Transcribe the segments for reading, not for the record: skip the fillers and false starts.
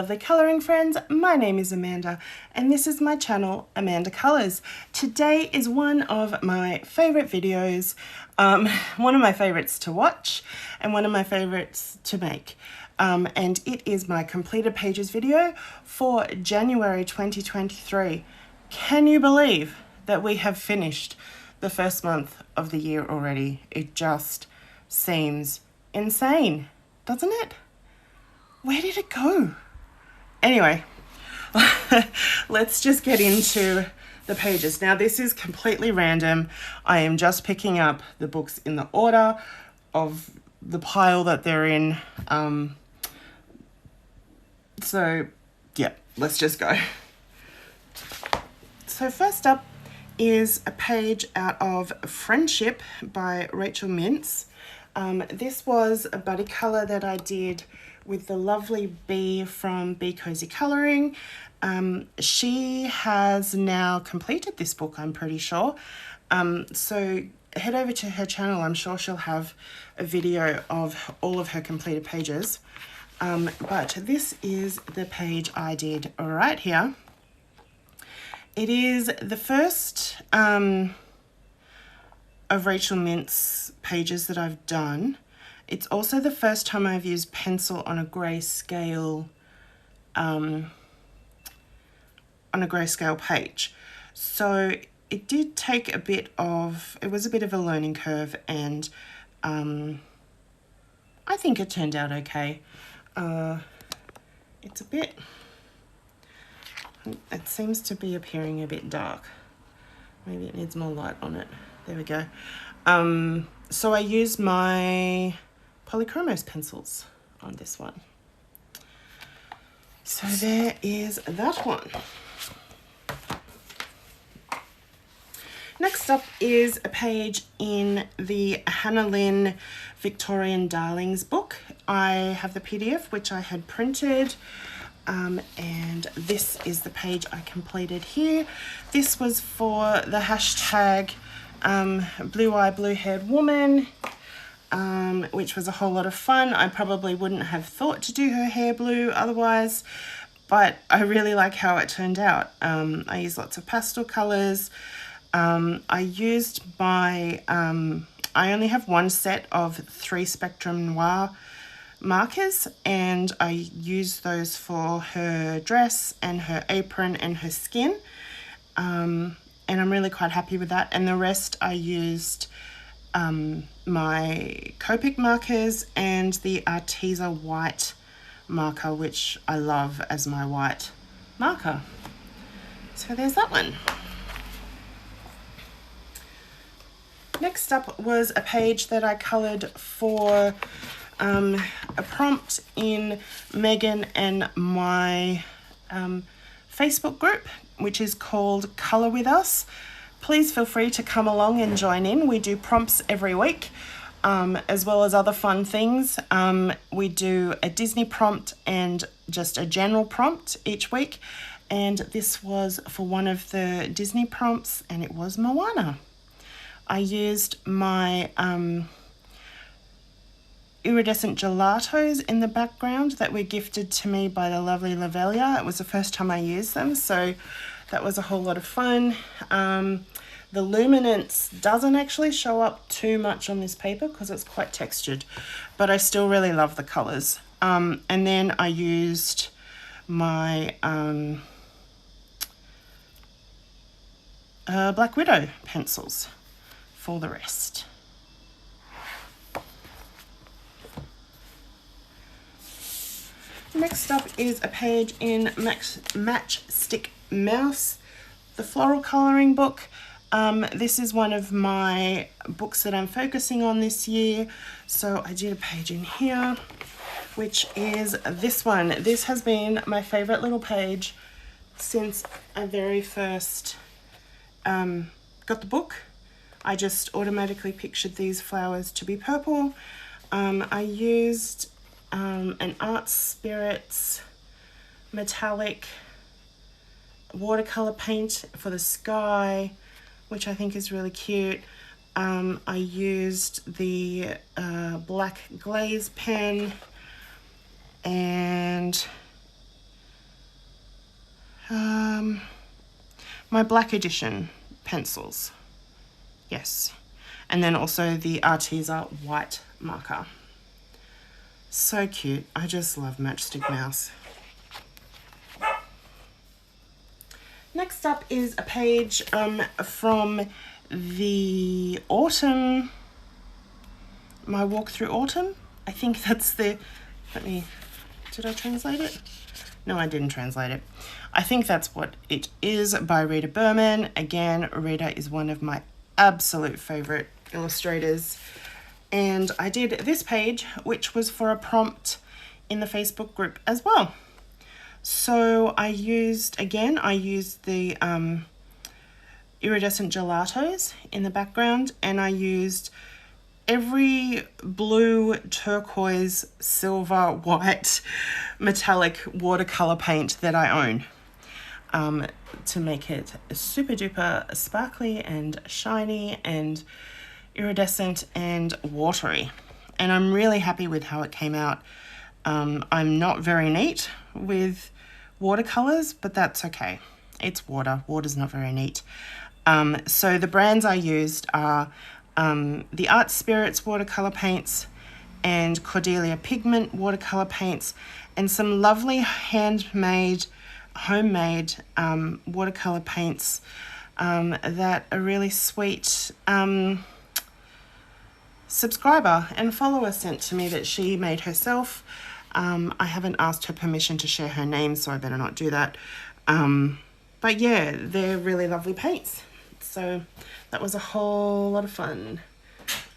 lovely colouring friends, my name is Amanda and this is my channel Amanda Colours. Today is one of my favourite videos, one of my favourites to watch and one of my favourites to make. And it is my completed pages video for January 2023. Can you believe that we have finished the first month of the year already? It just seems insane, doesn't it? Where did it go? Anyway, let's just get into the pages. Now, this is completely random. I am just picking up the books in the order of the pile that they're in. So, yeah, let's just go. So first up is a page out of Friendship by Rachel Mintz. This was a buddy colour that I did with the lovely Bee from Bee Cozy Colouring. She has now completed this book, I'm pretty sure. So head over to her channel. I'm sure she'll have a video of all of her completed pages. But this is the page I did right here. It is the first of Rachel Mintz's pages that I've done. It's also the first time I've used pencil on a grayscale page. So it did take a bit of, it was a bit of a learning curve, and I think it turned out okay. It's a bit, it seems to be appearing a bit dark. Maybe it needs more light on it. There we go. So I used my Polychromos pencils on this one. So there is that one. Next up is a page in the Hannah Lynn Victorian Darlings book. I have the PDF, which I had printed, and this is the page I completed here. This was for the hashtag Blue Eye Blue Haired Woman, which was a whole lot of fun. I probably wouldn't have thought to do her hair blue otherwise, but I really like how it turned out. I used lots of pastel colours. I used my, I only have one set of 3 Spectrum Noir markers, and I used those for her dress and her apron and her skin. And I'm really quite happy with that. And the rest I used my Copic markers and the Arteza white marker, which I love as my white marker. So there's that one. Next up was a page that I coloured for a prompt in Megan and my Facebook group, which is called Colour With Us. Please feel free to come along and join in. We do prompts every week, as well as other fun things. We do a Disney prompt and just a general prompt each week. And this was for one of the Disney prompts, and it was Moana. I used my iridescent gelatos in the background that were gifted to me by the lovely Lovella. It was the first time I used them, so that was a whole lot of fun. The luminance doesn't actually show up too much on this paper because it's quite textured, but I still really love the colours. And then I used my Black Widow pencils for the rest. Next up is a page in Matchstick Mouse, the floral colouring book. This is one of my books that I'm focusing on this year. So I did a page in here, which is this one. This has been my favourite little page since I very first got the book. I just automatically pictured these flowers to be purple. I used an Art Spirits metallic watercolor paint for the sky, which I think is really cute. I used the black glaze pen, and my Black Edition pencils. Yes. And then also the Arteza white marker. So cute. I just love Matchstick Mouse. Next up is a page from the autumn, my walk through autumn. I think that's the, did I translate it? No, I didn't translate it. I think that's what it is, by Rita Berman. Again, Rita is one of my absolute favorite illustrators. And I did this page, which was for a prompt in the Facebook group as well. So I used the iridescent gelatos in the background, and I used every blue, turquoise, silver, white, metallic watercolor paint that I own to make it super duper sparkly and shiny and iridescent and watery. And I'm really happy with how it came out. I'm not very neat with watercolors, but that's okay. It's water. Water's not very neat. So the brands I used are the Art Spirits watercolor paints and Cordelia Pigment watercolor paints, and some lovely homemade watercolor paints that a really sweet subscriber and follower sent to me that she made herself. I haven't asked her permission to share her name, so I better not do that. But yeah, they're really lovely paints. So that was a whole lot of fun.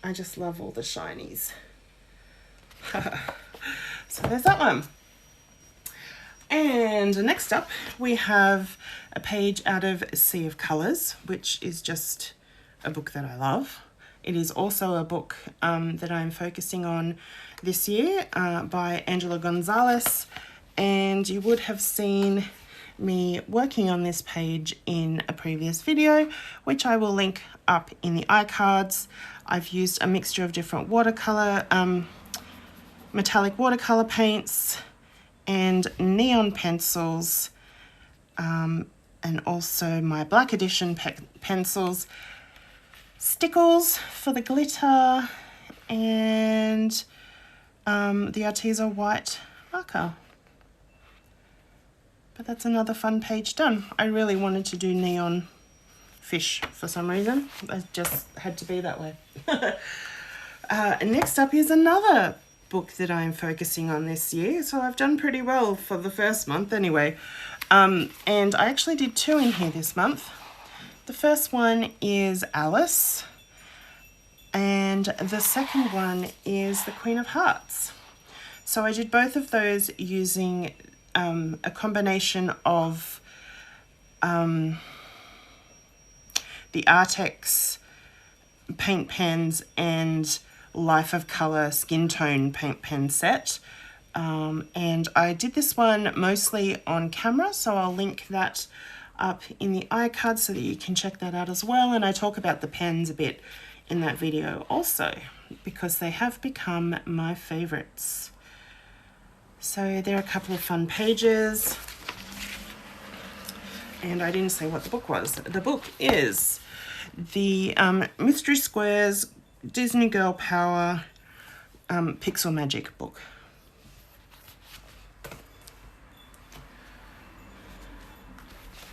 I just love all the shinies. So there's that one. And next up, we have a page out of Sea of Colours, which is just a book that I love. It is also a book that I'm focusing on this year by Angela Gonzalez, and you would have seen me working on this page in a previous video, which I will link up in the iCards. I've used a mixture of different watercolor, metallic watercolor paints and neon pencils, and also my Black Edition pencils, stickles for the glitter, and the Arteza white marker. But that's another fun page done. I really wanted to do neon fish for some reason. It just had to be that way. Next up is another book that I'm focusing on this year. So I've done pretty well for the first month anyway. And I actually did two in here this month. The first one is Alice, and the second one is the Queen of Hearts. So I did both of those using a combination of the Artex paint pens and Life of Colour skin tone paint pen set. And I did this one mostly on camera, so I'll link that up in the iCard so that you can check that out as well. And I talk about the pens a bit in that video also, because they have become my favorites. So there are a couple of fun pages. And I didn't say what the book was. The book is the Mystery Squares Disney Girl Power Pixel Magic book.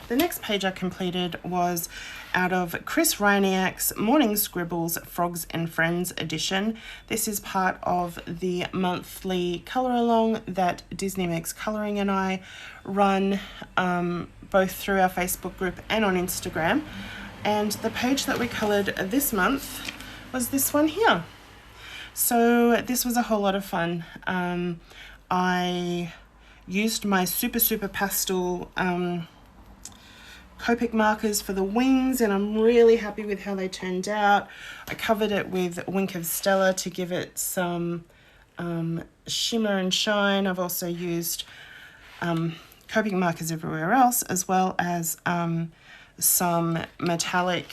The next page I completed was out of Chris Reiniak's Morning Scribbles Frogs and Friends edition. This is part of the monthly colour along that Disney Makes Colouring and I run both through our Facebook group and on Instagram. And the page that we coloured this month was this one here. So this was a whole lot of fun. I used my super pastel Copic markers for the wings, and I'm really happy with how they turned out. I covered it with Wink of Stella to give it some shimmer and shine. I've also used Copic markers everywhere else, as well as some metallic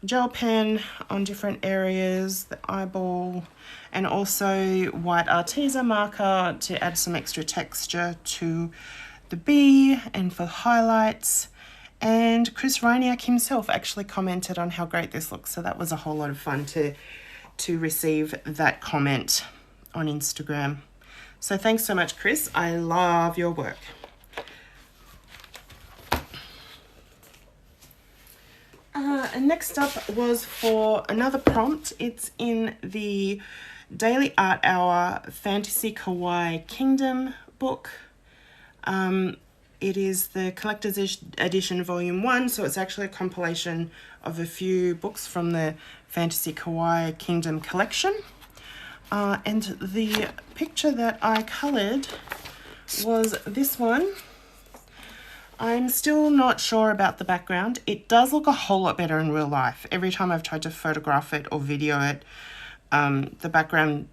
gel pen on different areas, the eyeball, and also white Arteza marker to add some extra texture to the bee and for highlights. And Chris Reiniak himself actually commented on how great this looks. So that was a whole lot of fun to receive that comment on Instagram. So thanks so much, Chris. I love your work. And next up was for another prompt. It's in the Daily Art Hour Fantasy Kawaii Kingdom book. It is the Collector's Edition Volume 1, so it's actually a compilation of a few books from the Fantasy Kawaii Kingdom collection. And the picture that I coloured was this one. I'm still not sure about the background. It does look a whole lot better in real life. Every time I've tried to photograph it or video it, the background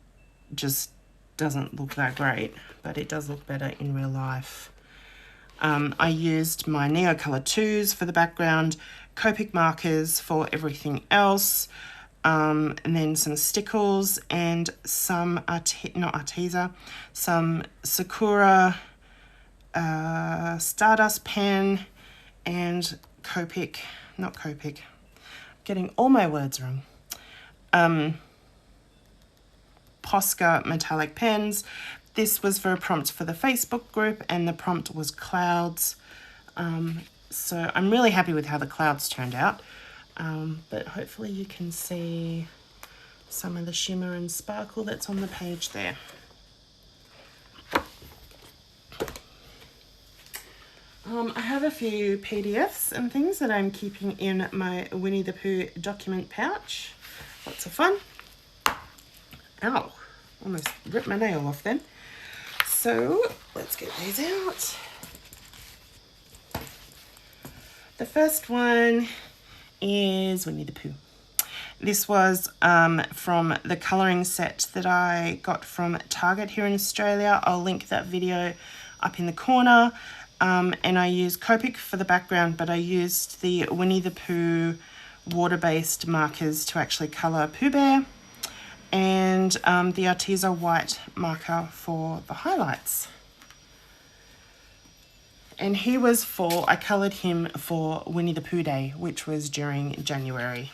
just doesn't look that great, but it does look better in real life. I used my Neocolor 2s for the background, Copic markers for everything else, and then some stickles and some, some Sakura Stardust pen and Copic, getting all my words wrong, Posca metallic pens. This was for a prompt for the Facebook group, and the prompt was clouds. So I'm really happy with how the clouds turned out, but hopefully you can see some of the shimmer and sparkle that's on the page there. I have a few PDFs and things that I'm keeping in my Winnie the Pooh document pouch. Lots of fun. Ow, almost ripped my nail off then. So let's get these out. The first one is Winnie the Pooh. This was from the colouring set that I got from Target here in Australia. I'll link that video up in the corner. And I used Copic for the background, but I used the Winnie the Pooh water-based markers to actually colour Pooh Bear, and the Arteza white marker for the highlights. And he was I coloured him for Winnie the Pooh Day, which was during January.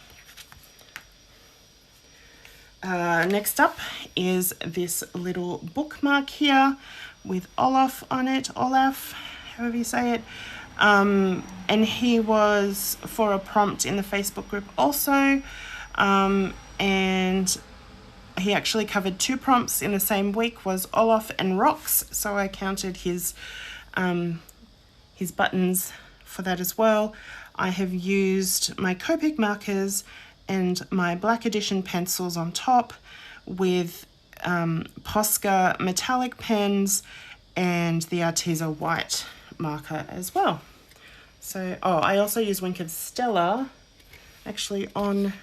Next up is this little bookmark here with Olaf on it, Olaf, however you say it. And he was for a prompt in the Facebook group also. And he actually covered 2 prompts in the same week, was Olaf and rocks. So I counted his buttons for that as well. I have used my Copic markers and my Black Edition pencils on top with Posca metallic pens and the Arteza white marker as well. So, I also use Winkered Stella actually on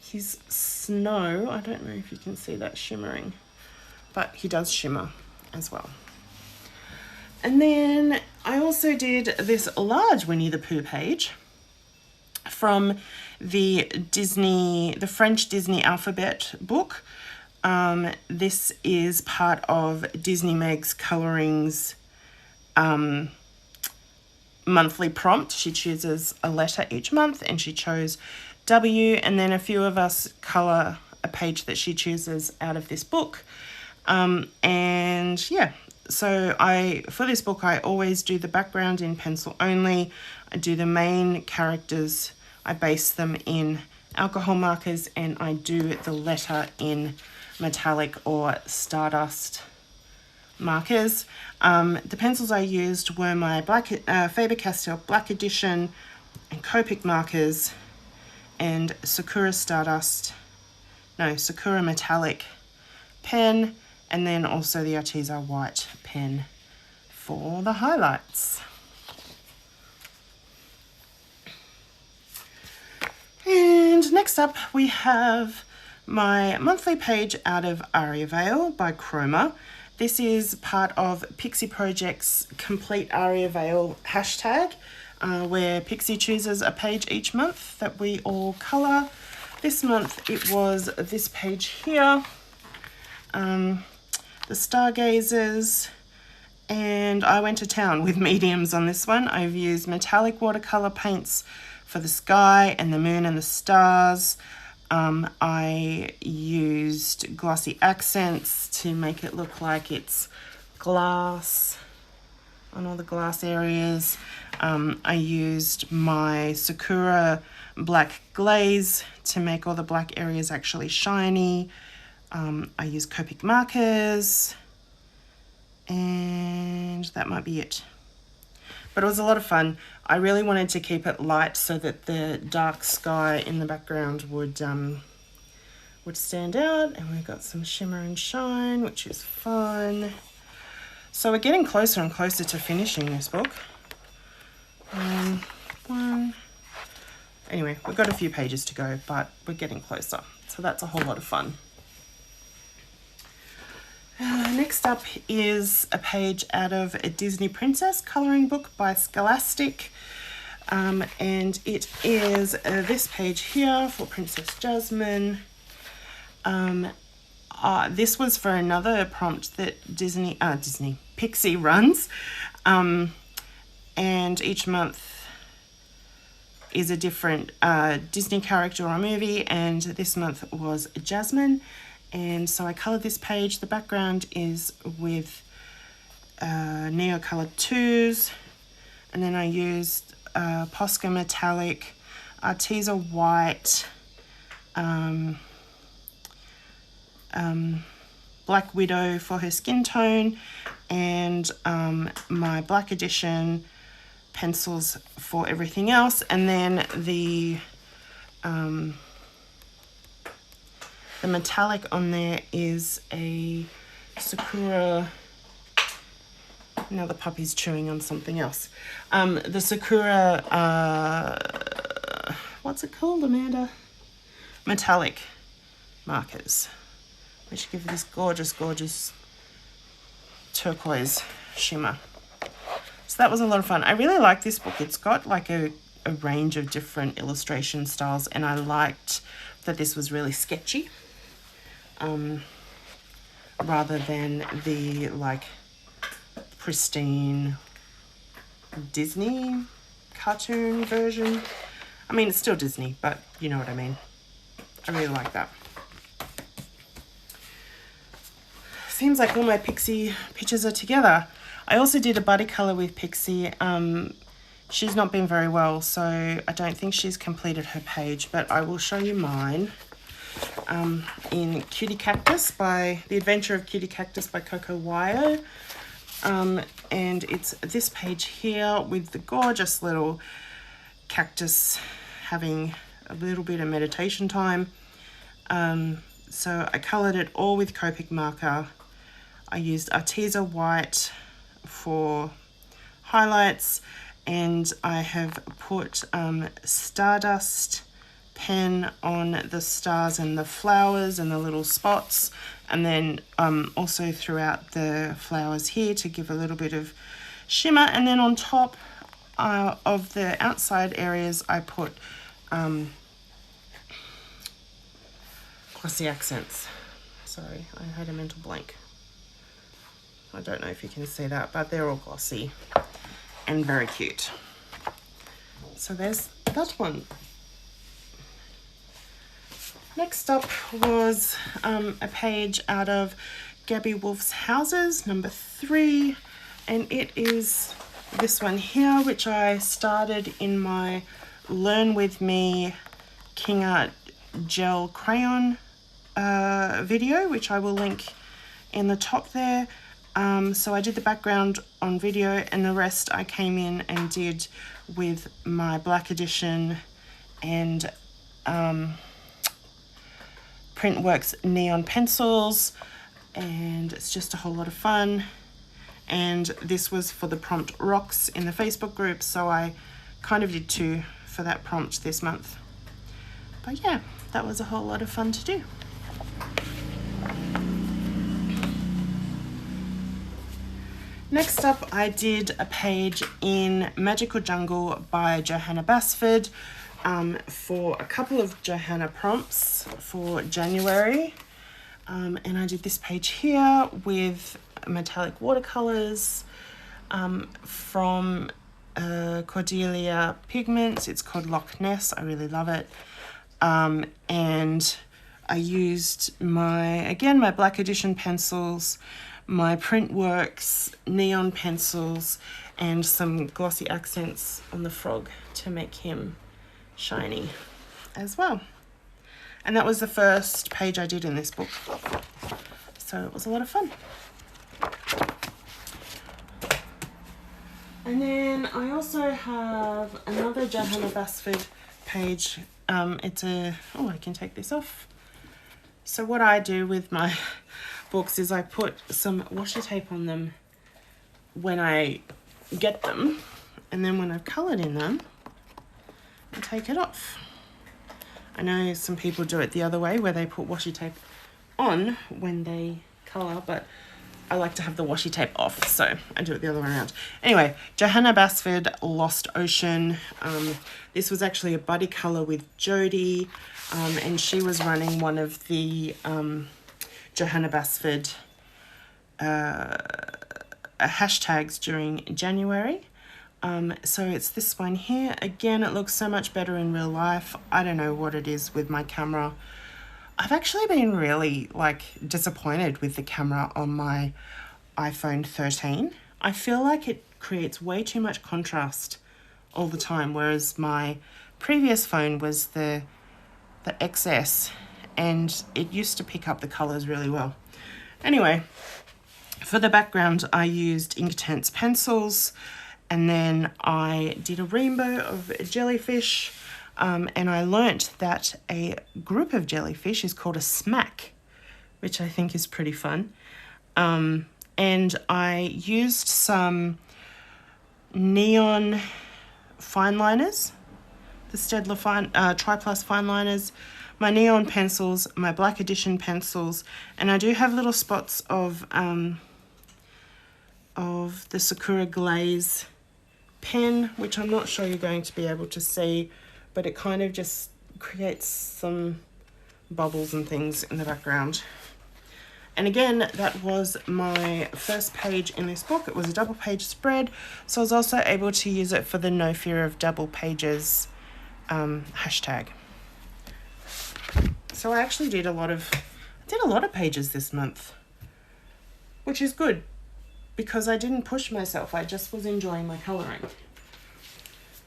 his snow. I don't know if you can see that shimmering, but he does shimmer as well. And then I also did this large Winnie the Pooh page from the French Disney alphabet book. This is part of Disney Meg's Coloring's monthly prompt. She chooses a letter each month, and she chose W, and then a few of us colour a page that she chooses out of this book. And yeah, so for this book I always do the background in pencil only. I do the main characters, I base them in alcohol markers, and I do the letter in metallic or stardust markers. The pencils I used were my Faber-Castell Black Edition and Copic markers and Sakura metallic pen, and then also the Arteza white pen for the highlights. And next up we have my monthly page out of Aria Veil by Chroma. This is part of Pixie Project's Complete Aria Veil hashtag, where Pixie chooses a page each month that we all colour. This month it was this page here, the Stargazers, And I went to town with mediums on this one. I've used metallic watercolor paints for the sky and the moon and the stars. I used glossy accents to make it look like it's glass on all the glass areas. I used my Sakura black glaze to make all the black areas actually shiny. I used Copic markers, and that might be it. But it was a lot of fun. I really wanted to keep it light so that the dark sky in the background would stand out, and we've got some shimmer and shine, which is fun. So we're getting closer and closer to finishing this book. Anyway, we've got a few pages to go, but we're getting closer. So that's a whole lot of fun. Next up is a page out of a Disney Princess colouring book by Scholastic. And it is this page here for Princess Jasmine. This was for another prompt that Pixie runs. And each month is a different Disney character or movie, and this month was Jasmine. And so I coloured this page. The background is with Neo coloured 2s, and then I used Posca metallic, Arteza white, Black Widow for her skin tone, and my Black Edition pencils for everything else. And then the metallic on there is a Sakura. Now the puppy's chewing on something else. The Sakura, what's it called, Amanda? Metallic markers, which give this gorgeous, gorgeous turquoise shimmer. So that was a lot of fun. I really like this book. It's got like a range of different illustration styles, and I liked that this was really sketchy, rather than the like pristine Disney cartoon version. I mean, it's still Disney, but you know what I mean. I really like that. Seems like all my Pixie pictures are together. I also did a buddy colour with Pixie. She's not been very well, so I don't think she's completed her page, but I will show you mine. In Cutie Cactus by The Adventure of Cutie Cactus by Coco Wyo. And it's this page here with the gorgeous little cactus having a little bit of meditation time. So I coloured it all with Copic marker. I used Arteza white for highlights, and I have put Stardust pen on the stars and the flowers and the little spots, and then also throughout the flowers here to give a little bit of shimmer. And then on top of the outside areas I put glossy accents. Sorry, I had a mental blank. I don't know if you can see that, but they're all glossy and very cute. So there's that one. Next up was a page out of Gabby Wolf's Houses, number 3, and it is this one here, which I started in my Learn With Me King Art Gel Crayon video, which I will link in the top there. So I did the background on video, and the rest I came in and did with my Black Edition and Printworks neon pencils, and it's just a whole lot of fun. And this was for the prompt Rocks in the Facebook group, so I kind of did 2 for that prompt this month. But yeah, that was a whole lot of fun to do. Next up, I did a page in Magical Jungle by Johanna Basford for a couple of Johanna prompts for January. And I did this page here with metallic watercolors from Cordelia Pigments. It's called Loch Ness. I really love it. And I used my Black Edition pencils, my Printworks neon pencils, and some glossy accents on the frog to make him shiny as well. And that was the first page I did in this book. So it was a lot of fun. And then I also have another Johanna Basford page. I can take this off. So what I do with my books is I put some washi tape on them when I get them, and then when I've coloured in them, I take it off. I know some people do it the other way, where they put washi tape on when they colour, but I like to have the washi tape off, so I do it the other way around. Anyway, Johanna Basford, Lost Ocean. This was actually a buddy colour with Jody, and she was running one of the Johanna Basford hashtags during January. So it's this one here. Again, it looks so much better in real life. I don't know what it is with my camera. I've actually been really disappointed with the camera on my iPhone 13. I feel like it creates way too much contrast all the time, whereas my previous phone was the XS, and it used to pick up the colours really well. Anyway, for the background I used Inktense pencils, and then I did a rainbow of jellyfish. And I learnt that a group of jellyfish is called a smack, which I think is pretty fun. And I used some neon fine liners, the Staedtler Tri-Plus fine liners, my neon pencils, my Black Edition pencils, and I do have little spots of the Sakura Glaze pen, which I'm not sure you're going to be able to see, but it kind of just creates some bubbles and things in the background. And again, that was my first page in this book. It was a double page spread, so I was also able to use it for the No Fear of Double Pages hashtag. So I actually did a lot of pages this month, which is good because I didn't push myself. I just was enjoying my colouring.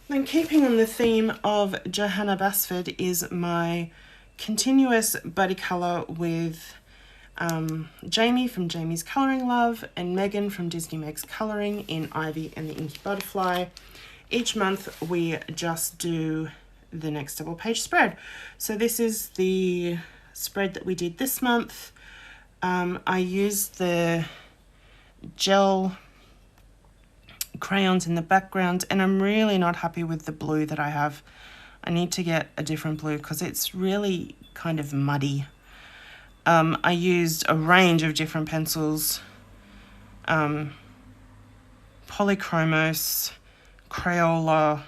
Then, keeping on the theme of Johanna Basford, is my continuous buddy colour with Jamie from Jamie's Colouring Love and Megan from Disney Meg's Colouring in Ivy and the Inky Butterfly. Each month we just do the next double page spread. So this is the spread that we did this month. I used the gel crayons in the background, and I'm really not happy with the blue that I have. I need to get a different blue because it's really kind of muddy. I used a range of different pencils, Polychromos, Crayola,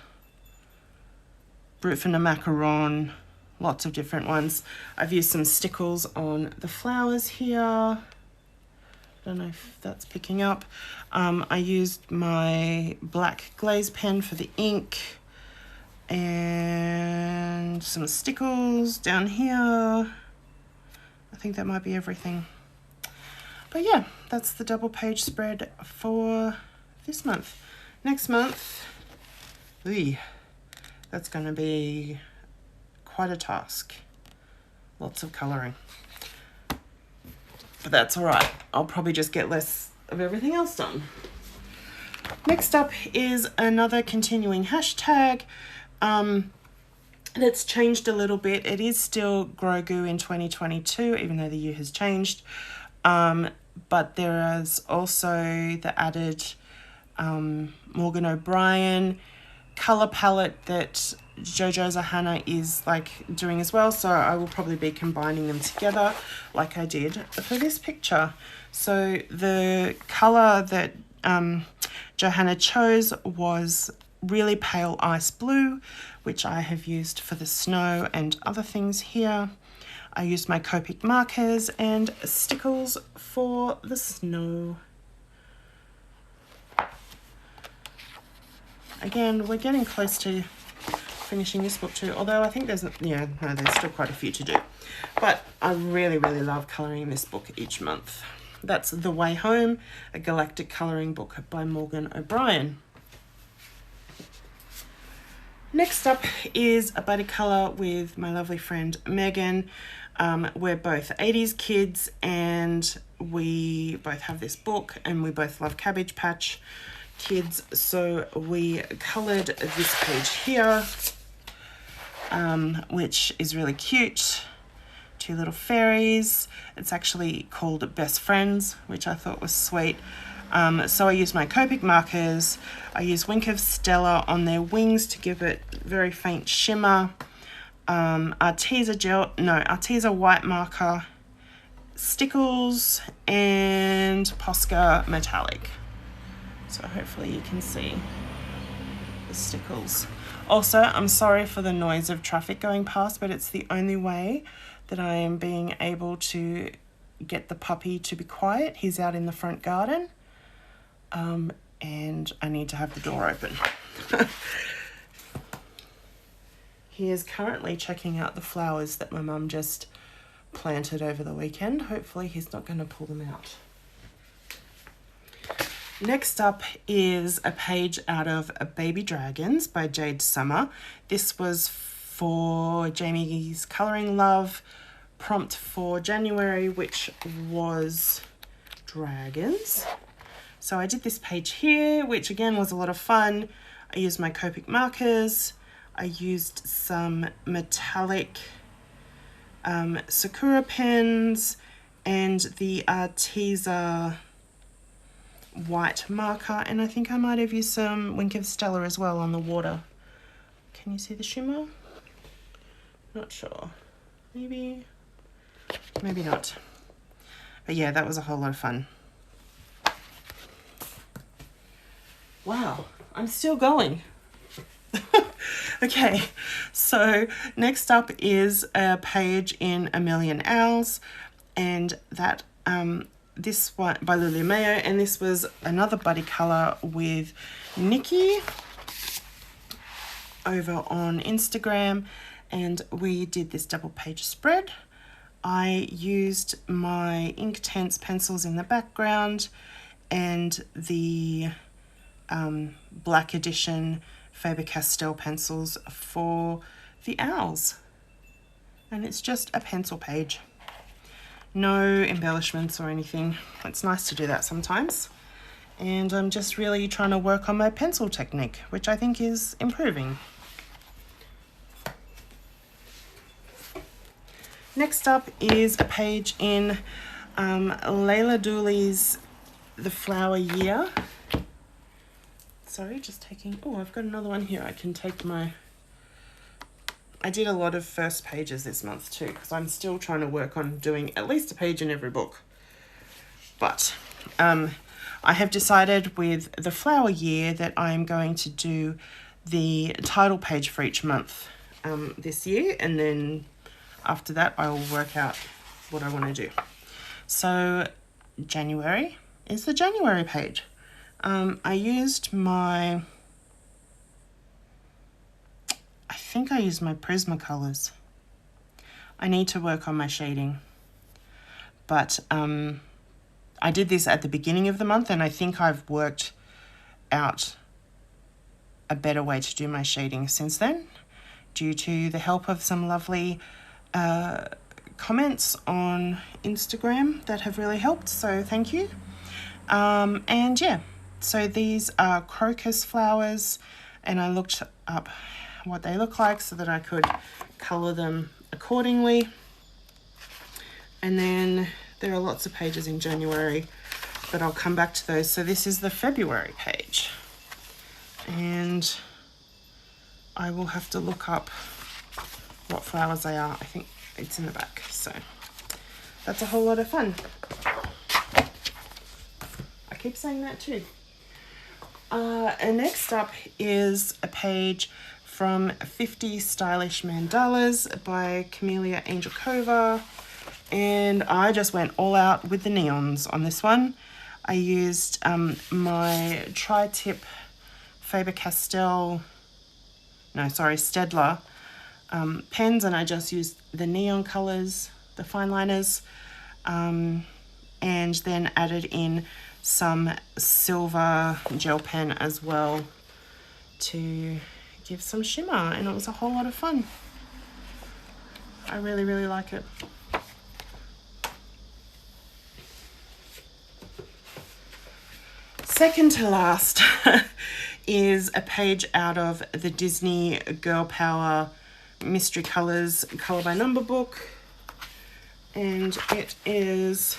Brut for the Macaron, lots of different ones. I've used some stickles on the flowers here. Don't know if that's picking up. I used my black glaze pen for the ink, and some stickles down here. I think that might be everything. But yeah, that's the double page spread for this month. Next month, that's going to be quite a task. Lots of colouring. But that's all right. I'll probably just get less of everything else done. Next up is another continuing hashtag that's changed a little bit. It is still Grogu in 2022, even though the year has changed. But there is also the added Morgan O'Brien colour palette that Johanna is doing as well, so I will probably be combining them together like I did for this picture. So the colour that Johanna chose was really pale ice blue, which I have used for the snow and other things here. I used my Copic markers and stickles for the snow again, we're getting close to finishing this book too, although I think there's still quite a few to do. But I really, really love colouring this book each month. That's The Way Home, a galactic colouring book by Morgan O'Brien. Next up is a buddy colour with my lovely friend Megan. We're both 80s kids and we both have this book and we both love Cabbage Patch Kids. So we coloured this page here, which is really cute. Two little fairies. It's actually called Best Friends, which I thought was sweet. So I used my Copic markers. I used Wink of Stella on their wings to give it very faint shimmer. Arteza white marker, Stickles, and Posca metallic. So hopefully you can see the Stickles. Also, I'm sorry for the noise of traffic going past, but it's the only way that I am being able to get the puppy to be quiet. He's out in the front garden. And I need to have the door open. He is currently checking out the flowers that my mum just planted over the weekend. Hopefully he's not going to pull them out. Next up is a page out of Baby Dragons by Jade Summer. This was for Jamie's Colouring Love prompt for January, which was dragons. So I did this page here, which again was a lot of fun. I used my Copic markers. I used some metallic Sakura pens and the Arteza white marker. And I think I might have used some Wink of Stella as well on the water. Can you see the shimmer? Not sure. Maybe not. But yeah, that was a whole lot of fun. Wow, I'm still going. Okay, so next up is a page in A Million Owls, and that this one by Lily Mayo, and this was another buddy colour with Nicky over on Instagram, and we did this double page spread. I used my Inktense pencils in the background and the Black Edition Faber-Castell pencils for the owls, and it's just a pencil page, no embellishments or anything. It's nice to do that sometimes, and I'm just really trying to work on my pencil technique, which I think is improving. Next up is a page in Layla Dooley's The Flower Year. Sorry, just taking, oh, I've got another one here. I can take my, I did a lot of first pages this month too, because I'm still trying to work on doing at least a page in every book. But I have decided with The Flower Year that I'm going to do the title page for each month this year, and then after that I will work out what I want to do. So January is the January page. I used my, I think I used my Prismacolors. I need to work on my shading, but I did this at the beginning of the month, and I think I've worked out a better way to do my shading since then, due to the help of some lovely comments on Instagram that have really helped, so thank you. And yeah, so these are crocus flowers, and I looked up what they look like so that I could colour them accordingly. And then there are lots of pages in January, but I'll come back to those. So this is the February page, and I will have to look up what flowers they are. I think it's in the back, so that's a whole lot of fun. I keep saying that too. And next up is a page from 50 Stylish Mandalas by Camellia Angelkova, and I just went all out with the neons on this one. I used my tri-tip Faber-Castell, no, sorry, Staedtler pens, and I just used the neon colours, the fine liners, and then added in some silver gel pen as well to give some shimmer, and it was a whole lot of fun. I really, really like it. Second to last is a page out of the Disney Girl Power Mystery Colors Color by Number book, and it is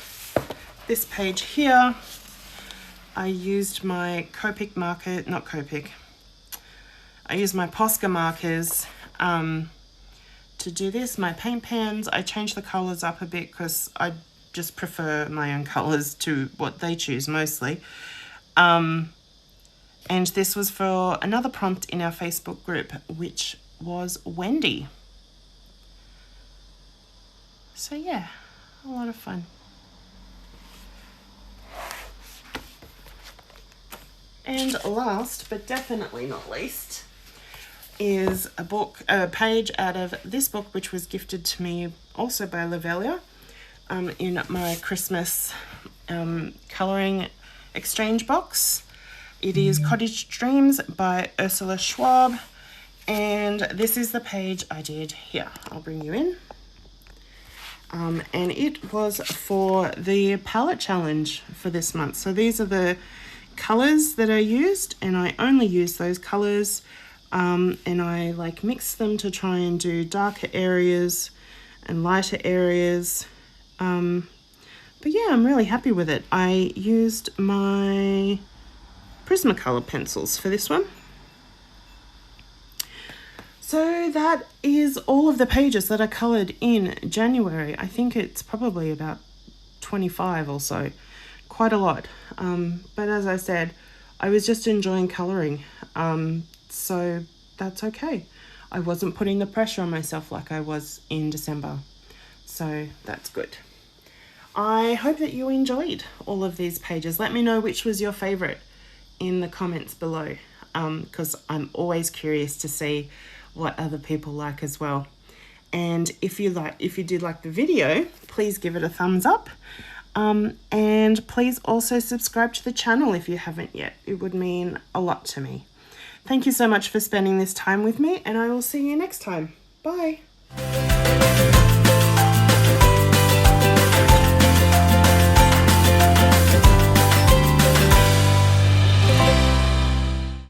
this page here. I used my Copic marker, not Copic, I used my Posca markers to do this, my paint pans. I changed the colours up a bit because I just prefer my own colours to what they choose mostly. And this was for another prompt in our Facebook group, which was Wendy. So yeah, a lot of fun. And last, but definitely not least, is a page out of this book, which was gifted to me also by Lovella in my Christmas colouring exchange box. It is Cottage Dreams by Ursula Schwab, and this is the page I did here. I'll bring you in. And it was for the palette challenge for this month. So these are the colours that I used, and I only used those colours, and I like mixed them to try and do darker areas and lighter areas. But yeah, I'm really happy with it. I used my Prismacolor pencils for this one. So that is all of the pages that I coloured in January. I think it's probably about 25 or so, quite a lot. But as I said, I was just enjoying colouring, so that's okay. I wasn't putting the pressure on myself like I was in December, so that's good. I hope that you enjoyed all of these pages. Let me know which was your favourite in the comments below, because I'm always curious to see what other people like as well. And if you did like the video, please give it a thumbs up, and please also subscribe to the channel if you haven't yet. It would mean a lot to me. Thank you so much for spending this time with me, and I will see you next time. Bye.